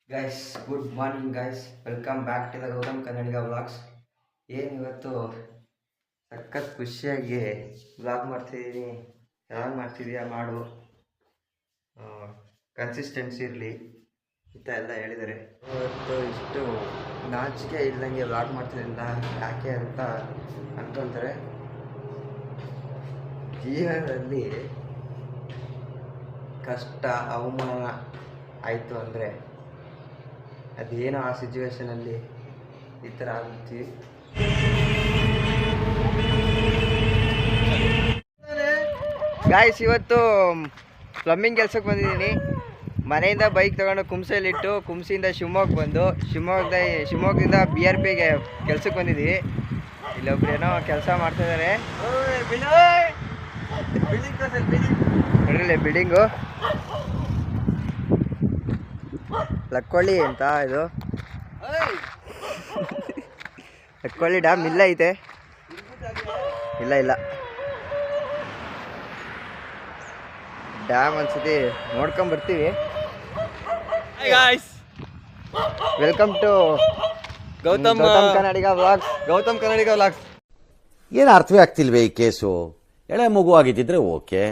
Guys good morning guys, welcome back to the Gautam Kannadiga vlogs. ಇವತ್ತು ಸಖತ್ ಖುಷಿಯಾಗಿ ವ್ಲಾಗ್ ಮಾಡ್ತಿದ್ದೀನಿ. ಯಾವಾಗ ಮಾಡ್ತಿದ್ದೀಯಾ ಮಾಡು, ಕನ್ಸಿಸ್ಟೆನ್ಸಿ ಇರಲಿ ಅಂತ ಎಲ್ಲ ಹೇಳಿದ್ದಾರೆ. ಇವತ್ತು ಇಷ್ಟು ನಾಚಿಕೆ ಇಲ್ಲದಂಗೆ ವ್ಲಾಗ್ ಮಾಡ್ತಿದ್ದಿಲ್ಲ ಯಾಕೆ ಅಂತ ಅಂದ್ಕೊಳ್ತಾರೆ. ಜೀವನದಲ್ಲಿ ಕಷ್ಟ ಅವಮಾನ ಆಯಿತು ಅಂದರೆ ಅದೇನೋ ಆ ಸಿಚುವೇಶನಲ್ಲಿ ಈ ಥರ ಆಗುತ್ತೀವಿ. ಗಾಯ್ಸ್, ಇವತ್ತು ಪ್ಲಂಬಿಂಗ್ ಕೆಲ್ಸಕ್ಕೆ ಬಂದಿದ್ದೀನಿ. ಮನೆಯಿಂದ ಬೈಕ್ ತೊಗೊಂಡು ಕುಂಸಲ್ಲಿಟ್ಟು ಕುಂಸಿಯಿಂದ ಶಿವಮೊಗ್ಗ ಬಂದು ಶಿವಮೊಗ್ಗದಿಂದ BRPಗೆ ಕೆಲ್ಸಕ್ಕೆ ಬಂದಿದ್ದೀವಿ. ಇಲ್ಲೊಬ್ರು ಏನೋ ಕೆಲಸ ಮಾಡ್ತಾಯಿದ್ದಾರೆ. ನೋಡ್ರಿ ಬಿಲ್ಡಿಂಗು ಲಕ್ಕೊಳ್ಳಿ ಅಂತ, ಇದು ಲಕ್ಕೊಳ್ಳಿ ಡ್ಯಾಮ್ ಇಲ್ಲ ಐತೆ. ಇಲ್ಲ ಡ್ಯಾಮ್ ಅನ್ಸತಿ ನೋಡ್ಕೊಂಬರ್ತೀವಿ. Welcome to Gautam Kannadiga vlogs. ಏನು ಅರ್ಥವೇ ಆಗ್ತಿಲ್ವೇ ಈ ಕೇಸು? ಎಳೆ ಮಗು ಆಗಿದ್ದಿದ್ರೆ ಓಕೆ,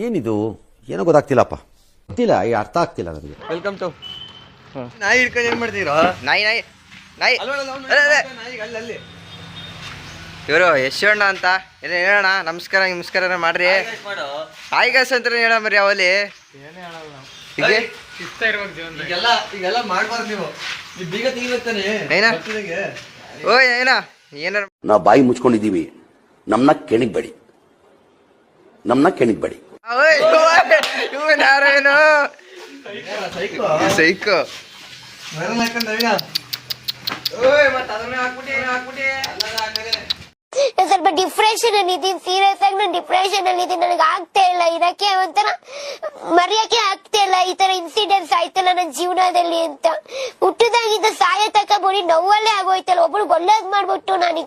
ಏನಿದು ಏನೋ ಗೊತ್ತಾಗ್ತಿಲ್ಲಪ್ಪ, ಗೊತ್ತಿಲ್ಲ, ಈ ಅರ್ಥ ಆಗ್ತಿಲ್ಲ ನನಗೆ. ವೆಲ್ಕಮ್ ಟು ನಾಯಿ ಹಿಡ್ಕೊಂಡು ಏನು ಮಾಡ್ತೀರೋ? ನಾಯಿ ಇವರು ಯಶೋಣ್ಣ ಅಂತ ಹೇಳೋಣ. ನಮಸ್ಕಾರ ಮಾಡ್ರಿ. ಹಾಯ್ ಗಾಯ್ಸ್ ಅಂತ ಹೇಳ ಮರಿ ಅವಲ್ಲಿ ಏನಾರ ನಾವು ಬಾಯಿ ಮುಚ್ಕೊಂಡಿದ್ದೀವಿ, ನಮ್ಮನ್ನ ಕೆಣಿಗ್ಬೇಡಿ. ಯಾರೇನು ಸೈಕೋ ಸ್ವಲ್ಪ ಡಿಪ್ರೆಷನ್ ಅಲ್ಲಿ ಇದೀನಿ. ಸೀರಿಯಸ್ ಆಗಿ ನಾನು ಡಿಪ್ರೆಷನ್ ಅಲ್ಲಿ ಇದೀನಿ. ನನಗೆ ಆಗ್ತಾ ಇಲ್ಲ ಇರಕ್ಕೆ, ಒಂಥರ ಮರೆಯಕ್ಕೆ ಆಗ್ತಾ ಇಲ್ಲ. ಈ ತರ ಇನ್ಸಿಡೆಂಟ್ಸ್ ಆಯ್ತಲ್ಲ ನನ್ನ ಜೀವನದಲ್ಲಿ ಅಂತ. ಹುಟ್ಟದಾಗಿದ್ದ ಸಾಯ ತಕ ಬೋಡಿ ನೋವಲ್ಲೇ ಆಗೋಯ್ತಲ್ಲ. ಒಬ್ರು ಒಳ್ಳೇದ್ ಮಾಡ್ಬಿಟ್ಟು ನಾನು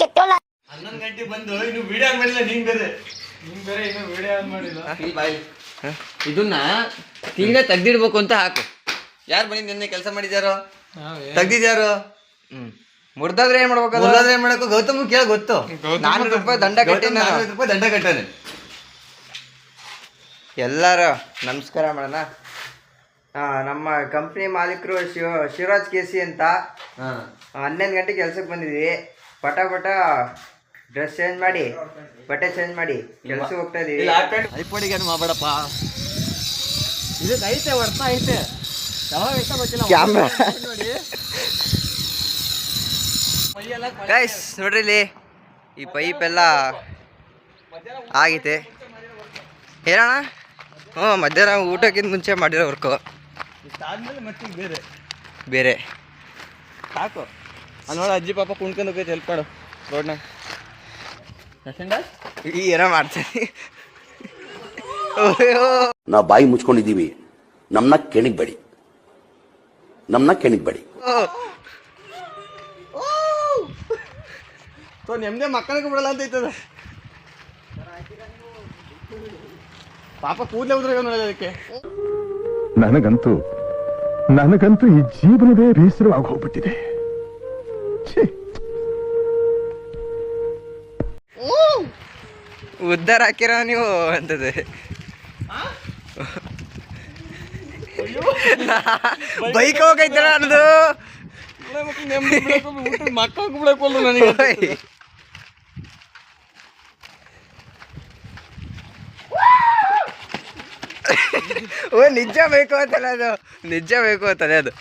ಕೆಟ್ಟೋಳ 11 ಗಂಟೆ ಬಂದು ಇನ್ನು ವಿಡಿಯೋ ಮಾಡಿಲ್ಲ. ನೀನ್ ಬೇರೆ ಇನ್ನು ವಿಡಿಯೋ ಮಾಡಿಲ್ಲ. ಇದನ್ನ ತಿಂಗಳ ತೆಗ್ದಿಡ್ಬೇಕು ಅಂತ ಹಾಕು. ಯಾರು ಬಂದು ನಿನ್ನೆ ಕೆಲಸ ಮಾಡಿದ್ಯಾರೋ, ತೆಗ್ದಿದ್ಯಾರು? ಮುರ್ದಾದ್ರೆ ಏನ್ ಮಾಡ್ಬೇಕು? ಮುರ್ದಾದ್ರೆ ಏನ್ ಮಾಡಬೇಕು? ಗೌತಮ್ ಕೇಳ ಗೊತ್ತು. 400 ರೂಪಾಯಿ ದಂಡ ಕಟ್ಟಾನೆ. ಎಲ್ಲಾರು ನಮಸ್ಕಾರ ಮಾಡೋಣ. ನಮ್ಮ ಕಂಪ್ನಿ ಮಾಲೀಕರು ಶಿವರಾಜ್ KC ಅಂತ. 11 ಗಂಟೆ ಕೆಲ್ಸಕ್ಕೆ ಬಂದಿದ್ವಿ. ಪಟ ಡ್ರೆಸ್ ಚೇಂಜ್ ಮಾಡಿ, ಬಟ್ಟೆ ಚೇಂಜ್ ಮಾಡಿ ಕೆಲ್ಸಕ್ಕೆ ಹೋಗ್ತಾ ಇದೀವಿ. ಐಪೋಡಿಗೇನು ಮಾಡಬೇಡಪ್ಪ, ಇದಕ್ಕೆ ಐತೆ ವರ್ತ ಐತೆ. ಯಾವಾಗ ಐತೆ ಗೊತ್ತಿಲ್ಲ. ಕ್ಯಾಮ್ರಾ ಗೈಸ್ ನೋಡ್ರಿ, ಇಲ್ಲಿ ಈ ಪೈಪ್ ಎಲ್ಲ ಆಗೈತೆ. ಹೇಳೋಣ. ಮಧ್ಯಾಹ್ನ ಊಟಕ್ಕಿಂತ ಮುಂಚೆ ಮಾಡಿರೋ ವರ್ಕು ಮತ್ತೆ ಬೇರೆ ಸಾಕು. ನೋಡ ಅಜ್ಜಿ ಪಾಪ ಕುಣ್ಕೊಂಡು ಹೋಗೈತೆ, ಹೆಲ್ಪ್ ಮಾಡು ರೋಡ್ನ. ಏನೋ ಮಾಡ್ತೀನಿ. ನಾವು ಬಾಯಿ ಮುಚ್ಕೊಂಡಿದ್ದೀವಿ, ನಮ್ಮನ್ನ ಕೆಣಿಗ್ಬೇಡಿ. ನೆಮ್ಮದಿ ಮಕ್ಕಳಿಗೆ ಬಿಡಲ್ಲ ಅಂತ ಐತದ. ಪಾಪ ಕೂದಲೇ ಉದ್ರಾಗ ನೋಡೋದು ಅದಕ್ಕೆ. ನನಗಂತೂ ಈ ಜೀವನವೇ ಬೇಸರವಾಗಿ ಹೋಗ್ಬಿಟ್ಟಿದೆ. ಉದ್ದಾರ ಹಾಕಿರೋ ನೀವು ಅಂತದೆ. ಬೈಕ್ ಹೋಗೈತಲ್ಲ ಅನ್ನೋದು. ಮಕ್ಕಳಿಗೆ ಬಿಡಕ್ಕಲ್ಲ ನನಗೆ. ನಿಜ ಬೇಕು ಅಂತಲ್ಲ ಅದು, ನಿಜ ಬೇಕು ಅಂತಲೇ ಅದು.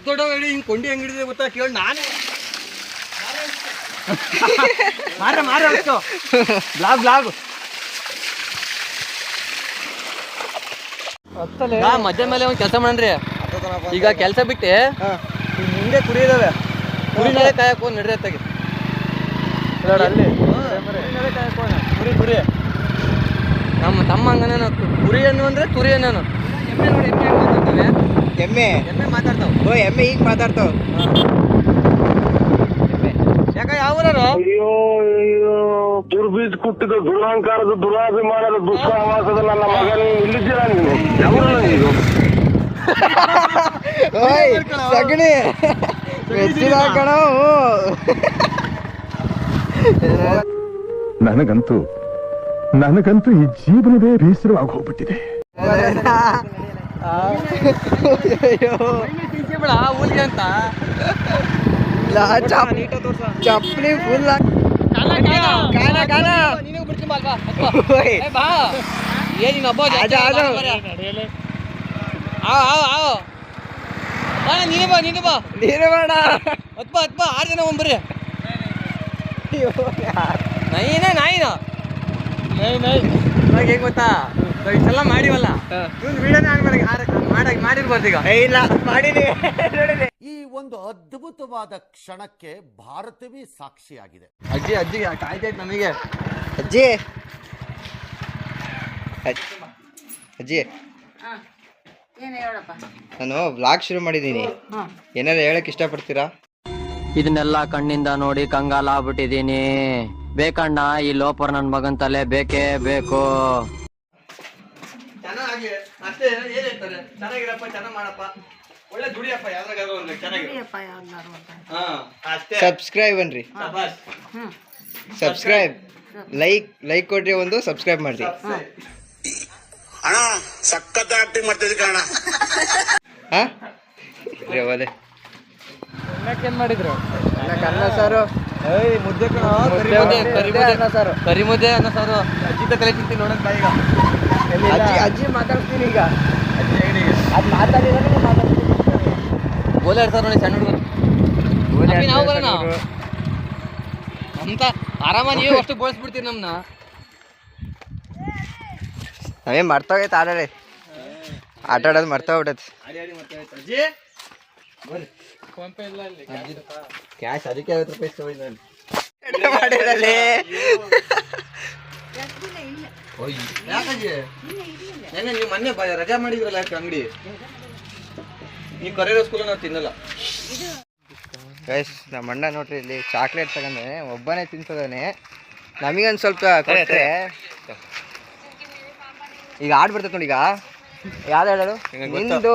ದೊಡ್ಡ ಹೇಳಿ ಹಿಂಗೆ ಕೊಂಡಿ ಹೆಂಗ್ ಹಿಡಿದೆ ಗೊತ್ತಾ? ಕೇಳಿ ನಾನೇ ಬ್ಲಾಗ್ ಮಧ್ಯ ಮೇಲೆ ಒಂದು ಕೆಲಸ ಮಾಡ್ರಿ. ಈಗ ಕೆಲಸ ಬಿಟ್ಟು ಹಿಂದೆ ಕುರಿ ಇದಾವೆ, ಕುರಿನಾಳೆ ಕಾಯಕ್ಕೆ ನಡ್ರಿ ಅತ್ತಾಗಿ ಅಲ್ಲಿ ಕುರಿ ನಮ್ಮ ತಮ್ಮ ಹಂಗನೇನು ಕುರಿ ಅನ್ನು ಅಂದ್ರೆ ತುರಿ ಅನ್ನೋನು. ಎಮ್ಮೆ ಮಾತಾಡ್ತಾವ. ಎಮ್ಮೆ ಈಗ ಮಾತಾಡ್ತಾವ. ಯಾಕ ಯಾವ ಊರರು? ಅಯ್ಯೋ ದುರ್ಬೀಜ್ ಕುಟ್ಟಿದ ದುರಹಂಕಾರದ ದುರಾಭಿಮಾನದ ದುಸ್ಸಾಹವಾಸದ ನನ್ನ ಮಗ ನೀನು ಇಲ್ಲಿದ್ದೀರಾ ನೀನು ಯಾವೂರಲ್ಲ ನೀನು ಓಯ್ ಸಗಣಿ ಮೆಚ್ಚಿದ ಕಣೋ ನನಗಂತೂ ಈ ಜೀವನವೇ ಬೇಸರವಾಗಿ ಹೋಗ್ಬಿಟ್ಟಿದೆ. ಊರಿಗೆ ಅಂತ ಚಪ್ಪಲಿ ಫುಲ್ ಏನಿನ ಹಬ್ಬ ನೀನೇ ಬಾ ನೀನು ಬೇಡ ಹತ್ಬಾ 6 ಜನ ಬರ್ರಿ ನಾಯಿನ ಹೇಗೆ ಗೊತ್ತಾ ಇಷ್ಟೆಲ್ಲ ಮಾಡಿವಲ್ಲ ಮಾಡಿರ್ಬೋದು ಈಗ ಇಲ್ಲ ಮಾಡಿದೀವಿ ಈ ಒಂದು ಅದ್ಭುತವಾದ ಕ್ಷಣಕ್ಕೆ ಭಾರತವೇ ಸಾಕ್ಷಿಯಾಗಿದೆ. ಅಜ್ಜಿ ಕಾಯ್ತಾಯ್ತು ನಮಗೆ. ಅಜ್ಜಿ ಅಜ್ಜಿ ನಾನು ವ್ಲಾಗ್ ಶುರು ಮಾಡಿದ್ದೀನಿ, ಏನಾದ್ರು ಹೇಳಕ್ ಇಷ್ಟಪಡ್ತೀರಾ? ಇದನ್ನೆಲ್ಲ ಕಣ್ಣಿಂದ ನೋಡಿ ಕಂಗಾಲ ಆಗ್ಬಿಟ್ಟಿದೀನಿ. ಬೇಕಣ್ಣ ಈ ಲೋಪರ್ ನನ್ ಮಗನ್ ತಲೆ ಬೇಕೇ ಬೇಕು. ಚೆನ್ನಾಗಿ ಅಷ್ಟೇ ಏನ್ ಹೇಳ್ತಾರೆ, ಚೆನ್ನಾಗಿರಪ್ಪ, ಚೆನ್ನಾಗ್ ಮಾಡಪ್ಪ, ಒಳ್ಳೆ ದುಡಿಯಪ್ಪ, ಯಾವ್ದ್ರಾಗ ಚೆನ್ನಾಗಿರಪ್ಪ, ಅಷ್ಟೇ. ಸಬ್ಸ್ಕ್ರೈಬ್ ಅನ್ರಿ, ಸಬ್ಸ್ಕ್ರೈಬ್ ಲೈಕ್ ಕೊಡ್ರಿ, ಒಂದು ಸಬ್ಸ್ಕ್ರೈಬ್ ಮಾಡ್ರಿ ಅಣ್ಣ. ಸಖತ್ ಆಕ್ಟಿಂಗ್ ಮಾಡ್ತಿದ್ದೆ ಕಣ. ಒಲೆ ಏನ್ ಮಾಡಿದ್ರು? ಅನ್ನ ಸಾರು, ಮುದ್ದೆ ಸಾರು, ಕರಿ ಮುದ್ದೆ ಅನ್ನ ಸಾರು. ಅಜ್ಜಿ ತಲೆ ತಿಂತೀನಿ ನೋಡಕ್ ಬಾ ಈಗ. ಅಜ್ಜಿ ಮಾತಾಡ್ತೀನಿ ಈಗ, ಅದು ಮಾತಾಡಿದ್ರೆ ಗೋಲೆ ಆಡ್ತಾರ ನೋಡಿ ಸಣ್ಣ ಹುಡುಗರು. ನಾವು ಬರೋಣ ಅಂತ ಆರಾಮ, ನೀವು ಅಷ್ಟು ಬೋಳಿಸ್ಬಿಡ್ತೀರಿ ನಮ್ನ. ನಾವೇ ಮರ್ತೋಗೈತೆ ಆಟಾಡೋದು ಮರ್ತೋಗ್ಬಿಟ್ಟೈತಿ. ಕ್ಯಾಶ್ ಅದಕ್ಕೆ 50 ರೂಪಾಯಿ ನಾನು ಮಾಡಿರಲ್ಲಿ ನೀವು ಮೊನ್ನೆ ರಜಾ ಮಾಡಿದ್ರಲ್ಲ ಅಂಗಡಿ, ನೀವು ಕರೆಯೋ ಸ್ಕೂಲ್ ನಾವು ತಿನ್ನಲ್ಲ. ಗೈಸ್ ನಮ್ಮ ಅಣ್ಣ ನೋಡ್ರಿ ಇಲ್ಲಿ ಚಾಕ್ಲೇಟ್ ತಗೊಂಡೆ, ಒಬ್ಬನೇ ತಿಂತದಾನೆ. ನಮಗೊಂದು ಸ್ವಲ್ಪ ಕೊಟ್ಟರೆ ಈಗ ಆಡ್ ಬರ್ತೈತೆ ನೋಡಿ. ಈಗ ಯಾವ್ದು ಹೇಳೋದು? ನಿಂದು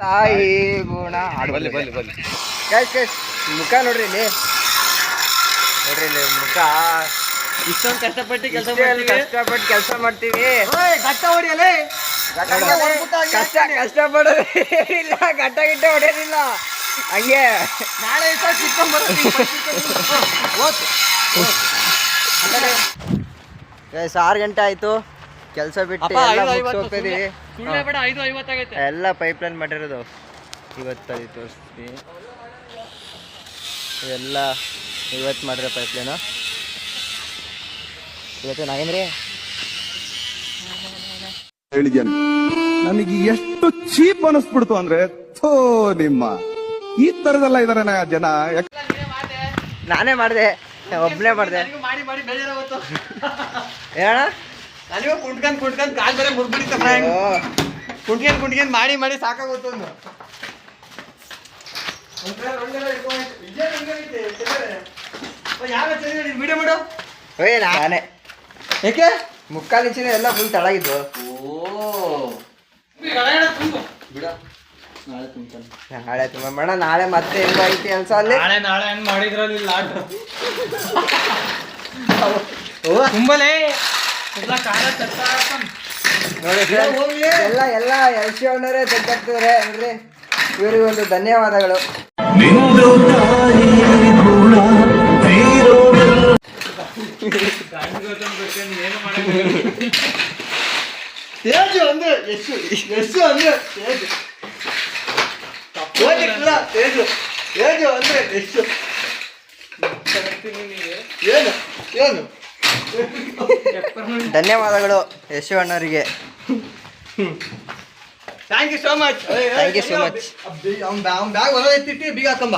ತಾಯಿ ಗುಣ ಆಡ್ಬಲ್ಲಿ ಗೈಸ್ ಮುಖ ನೋಡ್ರಿ ಇಲ್ಲಿ, ಮುಖ. ಇಷ್ಟೊಂದು ಕಷ್ಟಪಟ್ಟು ಕೆಲಸ ಮಾಡ್ತೀವಿ. ಗಟ್ಟ ಹೊಡಿಯಲೇ, ಕಷ್ಟಪಡೋದು ಇಲ್ಲ, ಗಟ್ಟ ಗಿಟ್ಟ ಹೊಡೆಯೋದಿಲ್ಲ ಹಂಗೆ. ನಾಳೆ 6 ಗಂಟೆ ಆಯ್ತು, ಕೆಲಸ ಬಿಟ್ಟು ಎಲ್ಲ ಹೋಗ್ತಾ ಇದೀವಿ. ಎಲ್ಲ ಪೈಪ್ಲೈನ್ ಮಾಡಿರೋದು ಇವತ್ತು ತೋರಿಸ್ತೀನಿ. ಇವೆಲ್ಲ ಇವತ್ತು ಮಾಡಿರೋ ಪೈಪ್ಲೈನು. ಇವತ್ತು ನಾಗೇಂದ್ರಿ ಹೇಳಿದ್ಯಾನೆ, ನನಗೆ ಎಷ್ಟು ಚೀಪ್ ಅನಿಸ್ಬಿಡ್ತು ಅಂದ್ರೆ, ಥೋ ನಿಮ್ಮ ಈ ತರದೆಲ್ಲ ಇದಾರೆ ಜನ. ನಾನೇ ಮಾಡಿದೆ, ಒಬ್ಬನೇ ಮಾಡಿದೆ. ಹೇಳ ನನಗೂ ಕುಂಟ್ಕೊಂಡ್ ಕಾಲ್ ಬೇರೆ ಮುರ್ಬಿಡಿತ, ಕುಂಟ್ಕೊಂಡ್ ಮಾಡಿ ಸಾಕಾಗೋತು. ವಿಡಿಯೋ ಮಾಡು. ನಾನೇ ಏಕೆ ಮುಕ್ಕಾಲು ಇಂಚಿನ ಎಲ್ಲ ಫುಲ್ ತಳಗಿದ್ದು. ನಾಳೆ ತುಂಬ ಮೇಡ, ನಾಳೆ ಮತ್ತೆ ಹೆಂಗ ಐತಿ ಕೆಲಸ ಅಲ್ಲಿ? ನಾಳೆ ಏನ್ ಮಾಡಿದ್ರಲ್ಲಿ ತುಂಬಲೇ ನೋಡಿ ಎಲ್ಲ ಎಲ್ಸಿ ಅವನವರೇ ತೆಗ್ದಾಕ್ತಿದ್ರೆ ನೋಡ್ರಿ, ಇವರಿಗೆ ಒಂದು ಧನ್ಯವಾದಗಳು. ತೇಜು ಅಂದ್ರೆ ಎಷ್ಟು ಅಂದ್ರೆ ತೇಜು ಅಂದ್ರೆ ಎಷ್ಟು ಏನು ಧನ್ಯವಾದಗಳು ಯಶು ಅಣ್ಣವರಿಗೆ. Thank you so much. Thank you so much. ಅವ್ನ ಬ್ಯಾಗ್ ಹೊರ ಎತ್ತಿಟ್ಟು ಬೀಗ ಹಾಕೊಂಬ,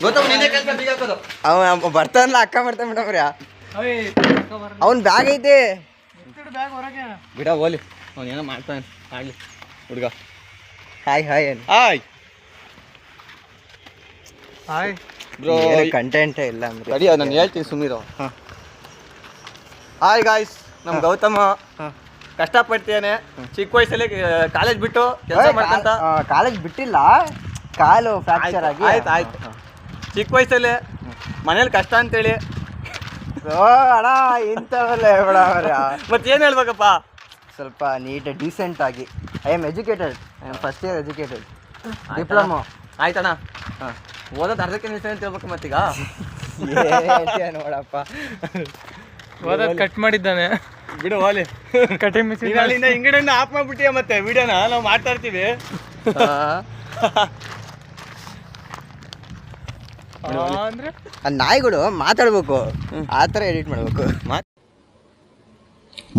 ಗೊತ್ತವ ನಿನ್ನೆ ಕೆಲಸ ಬೀಗ ಹಾಕೋದು. ಅವ ಬರ್ತಾನಲ್ಲ, ಅಕ್ಕ ಮಾಡ್ತಾನೆ ಮೇಡಮ್ರಿ, ಅವ್ನ ಬ್ಯಾಗ್ ಐತೆ ಬಿಡ ಹೋಲಿ, ಅವ್ನು ಏನೋ ಮಾಡ್ತಾನೆ ಆಡ್ಲಿ. ಹುಡುಗ. Hi hi hi hi bro. ಕಂಟೆಂಟೇ ಇಲ್ಲ ಅಂದ್ರೆ ಸರಿ ನಾನು ಹೇಳ್ತೀನಿ ಸುಮ್ಮನಿರೋ. ಹಾಯ್ ಗಾಯ್ಸ್, ನಮ್ಮ ಗೌತಮ ಕಷ್ಟಪಡ್ತೇನೆ. ಚಿಕ್ಕ ವಯಸ್ಸಲ್ಲಿ ಕಾಲೇಜ್ ಬಿಟ್ಟು ಕೆಲಸ ಮಾಡ್ಕೊಂತ. ಕಾಲೇಜ್ ಬಿಟ್ಟಿಲ್ಲ, ಕಾಲು ಫ್ರಾಕ್ಚರ್ ಆಗಿ. ಆಯ್ತು ಚಿಕ್ಕ ವಯಸ್ಸಲ್ಲಿ ಮನೇಲಿ ಕಷ್ಟ ಅಂತೇಳಿ ಅಣ್ಣ ಇಂಥವೆಲ್ಲ ಹೇಳ್ಬೇಡ ಮಾರ್ರೆ. ಮತ್ತೇನು ಹೇಳ್ಬೇಕಪ್ಪ? ಸ್ವಲ್ಪ ನೀಟ್ ಡೀಸೆಂಟ್ ಆಗಿ. I am educated, I am first year educated, diploma. ಆಯ್ತಣ್ಣ, ಓದೋದು ಅರ್ಧಕ್ಕೆ ನಿಲ್ಸ ಅಂತ ಹೇಳ್ಬೇಕು ಮತ್ತೀಗ. ನೋಡಪ್ಪ, ಓದೋದು ಕಟ್ ಮಾಡಿದ್ದಾನೆ ಬಿಡು ಹೋಲಿ. ಕಟಿಂಗ್ ಮಿಷಿನ್ ಅಲ್ಲಿಂದ ಹಿಂಗಡೆಯಿಂದ ಆಫ್ ಮಾಡ್ಬಿಟ್ಟಿಯ ಮತ್ತೆ ವಿಡಿಯೋನ ನಾವು ಮಾಡ್ತಾ ಇರ್ತೀವಿ. ಅಂದ್ರೆ ನಾಯಿಗಳು ಮಾತಾಡ್ಬೇಕು, ಆ ಥರ ಎಡಿಟ್ ಮಾಡ್ಬೇಕು.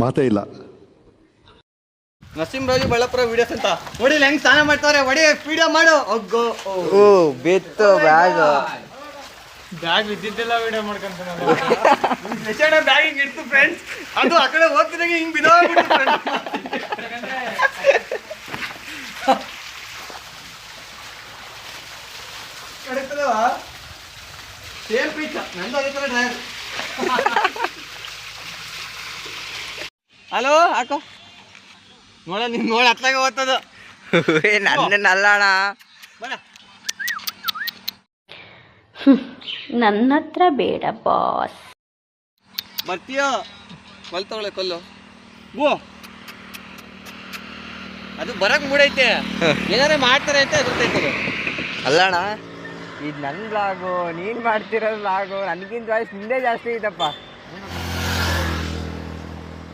ಮಾತೇ ಇಲ್ಲ. ನರಸಿಂಹರಾಜು ಬಳ್ಳಾಪುರ ವಿಡಿಯೋಸ್ ಅಂತ ನೋಡಿ ಹೆಂಗ್ ಸ್ನಾನ ಮಾಡ್ತಾರೆ. ಒಡಿ ವಿಡಿಯೋ ಮಾಡು. ಓ ಬಿತ್ತು ಬ್ಯಾಗ್. ಬ್ಯಾಗ್ ಬಿದ್ದಿದ್ದೆಲ್ಲ ವಿಡಿಯೋ ಮಾಡ್ಕೊಂತಾನೆ. ಬ್ಯಾಗ್ ಹಿಂಗ್ ಇಡ್ತು ಫ್ರೆಂಡ್ಸ್, ಅದು ಆ ಕಡೆ ಹೋಗ್ತಿದಾಗ ಹಿಂಗ್ ಬಿದ್ದೋಗ್ಬಿಟ್ಟು ಸೇಮ್ ಪೀಚ್ ನಂದು ಅದೇ ಥರ ಡ್ರೈವರ್. ಹಲೋ ಹಾಕೋ ನೋಡ, ನೀನು ನೋಡಿ ಹತ್ಲಾಗ ಓದ್ತದ. ನನ್ನಲ್ಲ ಅಣ್ಣ, ಬರ ನನ್ನ ಹತ್ರ ಬೇಡ ಬಾಸ್. ಬರ್ತೀಯೋ? ಕೊಲ್ ತಗೊಳ್ಳೆ ಕೊಲ್ಲು. ಓ ಅದು ಬರಕ್ ಮೂಡೈತೆ, ಏನಾರೇ ಮಾಡ್ತಾರೆ ಅಂತ ಗೊತ್ತೈತದೆ. ಅಲ್ಲ ಅಣ್ಣ, ಇದು ನನ್ನ ಬ್ಲಾಗು, ನೀನು ಮಾಡ್ತಿರೋದು ಬ್ಲಾಗು, ನನಗಿಂತ ವಾಯ್ಸ್ ನಿಂದೇ ಜಾಸ್ತಿ ಐತಪ್ಪ.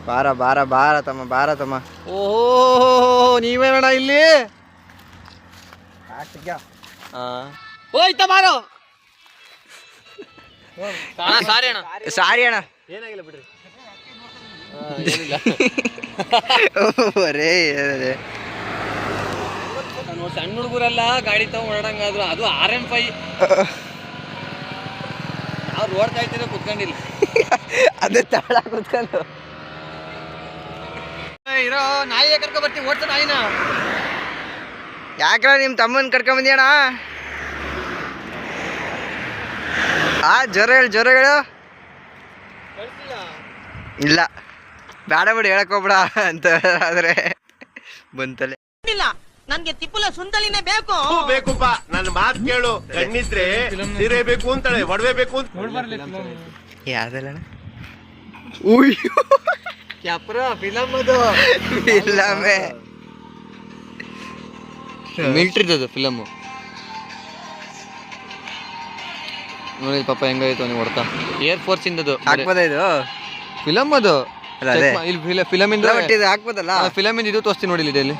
ಬಾರ ಬಾರ ಬಾರ ತಮ್ಮ, ಬಾರ ತಮ್ಮ. ಓಹೋ ನೀವೇನಣ್ಣ ಇಲ್ಲಿ? ಹೋಯ್ತ ಬಾರೋ. ಸಾರಿ ಅಣ್ಣ, ಸಾರಿ ಅಣ್ಣ, ಏನಾಗಿಲ್ಲ ಬಿಡ್ರಿ. ಬರೇ ಸಣ್ಣ ಹುಡುಗರೆಲ್ಲ ಗಾಡಿ ತಗೊಂಡ್ ಓಡಂಗಾದ್ರು, ಅದು RM5. ನಾವು ರೋಡ್ ಕಾಯ್ತಿರೋ ಕುತ್ಕೊಂಡಿಲ್ಲ, ಅದು ತಳ ಕುತ್ಕೊಂಡು. ಇರೋ ನಾಯಿ ಕರ್ಕೊ ಬರ್ತೀವಿ, ಓಡ್ಸ ನಾಯಿನ. ಯಾಕ್ರ ನಿಮ್ಮ ತಮ್ಮನ ಕರ್ಕೊಂಬಂದಿಯಣ್ಣ? ಜ್ವರ ಹೇಳು, ಜ್ವರ ಹೇಳು. ಇಲ್ಲ ಬೇಡ ಬಿಡು, ಹೇಳಕ್ ಹೋಗ್ಬಿಡ ಅಂತ ಆದ್ರೆ ಬಂತಲೆ. ನನ್ಗೆ ತಿಪ್ಪಲ ಸುಂದಲಿನೇ ಬೇಕು. ಬೇಕುಪ್ಪ, ನನ್ನ ಮಾತು ಕೇಳು. ಕಣ್ಣಿದ್ರೆ ಸೀರೆ ಬೇಕು ಅಂತಾಳೆ, ಒಡವೆ ಬೇಕು ಅಂತ. ಯಾವ್ದಲ್ಲ ಕ್ಯಾಪ್ರ ಫಿಲಮ್, ಅದು ಇಲ್ಲಮೇ ಮಿಲ್ಟ್ರಿದದು ಫಿಲಮು. ನೋಡಿ ಪಾಪ ಹೆಂಗಾಯ್ತು ನೀವು ಹೊಡ್ತಾ. ಏರ್ಫೋರ್ಸ್ ಇಂದದು ಹಾಕ್ಬೋದ ಇದು ಫಿಲಮ್, ಅದು ಅದೇ ಇಲ್ಲಿ ಫಿಲಮ್ ಇಂದ ಇದು ಹಾಕ್ಬೋದಲ್ಲ. ಫಿಲಮ್ ಇಂದ ಇದು ತೋರಿಸ್ತೀನಿ ನೋಡಿ ಇಲ್ಲಿ.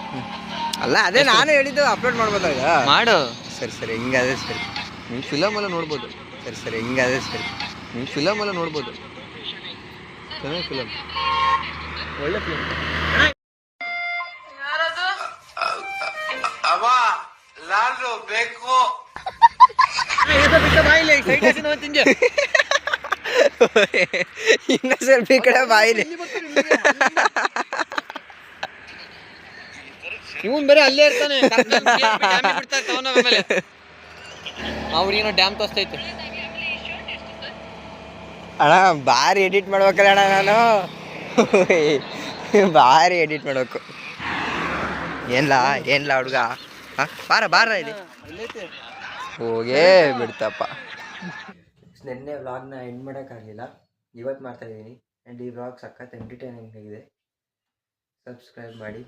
ಅಲ್ಲ ಅದೇ ನಾನು ಹೇಳಿದ್ದು, ಅಪ್ಲೋಡ್ ಮಾಡ್ಬೋದಾಗ. ಮಾಡು. ಸರಿ ಸರಿ, ಹಿಂಗಾದ್ರೆ ಸರಿ. ನೀವು ಫಿಲಮ್ ಎಲ್ಲ ನೋಡ್ಬೋದು. ಸರಿ ಸರಿ, ಹಿಂಗಾದ್ರೆ ಸರಿ. ನೀವು ಫಿಲಮ್ ಎಲ್ಲ ನೋಡ್ಬೋದು. ಚೆನ್ನಾಗಿ ಫಿಲಮ್, ಒಳ್ಳೆ ಫಿಲಮ್. ಅವ ನಾನು ಬೇಕು. ಇನ್ನ ಸ್ವಲ್ಪ ಈ ಕಡೆ ಬಾಯಿಲಿ. ಇವನ್ ಬೇರೆ ಅಲ್ಲೇ ಇರ್ತಾನೆ. ಅವ್ರಿಗೇನೋ ಡ್ಯಾಮ್ ತೋರಿಸ್ತೈತೆ. ಅಣ್ಣ ಭಾರಿ ಎಡಿಟ್ ಮಾಡ್ಬೇಕಲ್ಲ ಅಣ್ಣ ನಾನು, ಭಾರಿ ಎಡಿಟ್ ಮಾಡ್ಬೇಕು. ಏನ್ಲ ಹುಡುಗ, ಬಾರ ಬಾರ ಇಲ್ಲಿ ಹೋಗೇ ಬಿಡ್ತಪ್ಪ. ನಿನ್ನೆ ವ್ಲಾಗ್ನ ಎಂಡ್ ಮಾಡೋಕ್ಕಾಗಲಿಲ್ಲ, ಇವತ್ತು ಮಾಡ್ತಾಯಿದ್ದೀನಿ. ಆ್ಯಂಡ್ ಈ ವ್ಲಾಗ್ ಸಖತ್ ಎಂಟರ್ಟೈನಿಂಗ್ ಆಗಿದೆ. ಸಬ್ಸ್ಕ್ರೈಬ್ ಮಾಡಿ.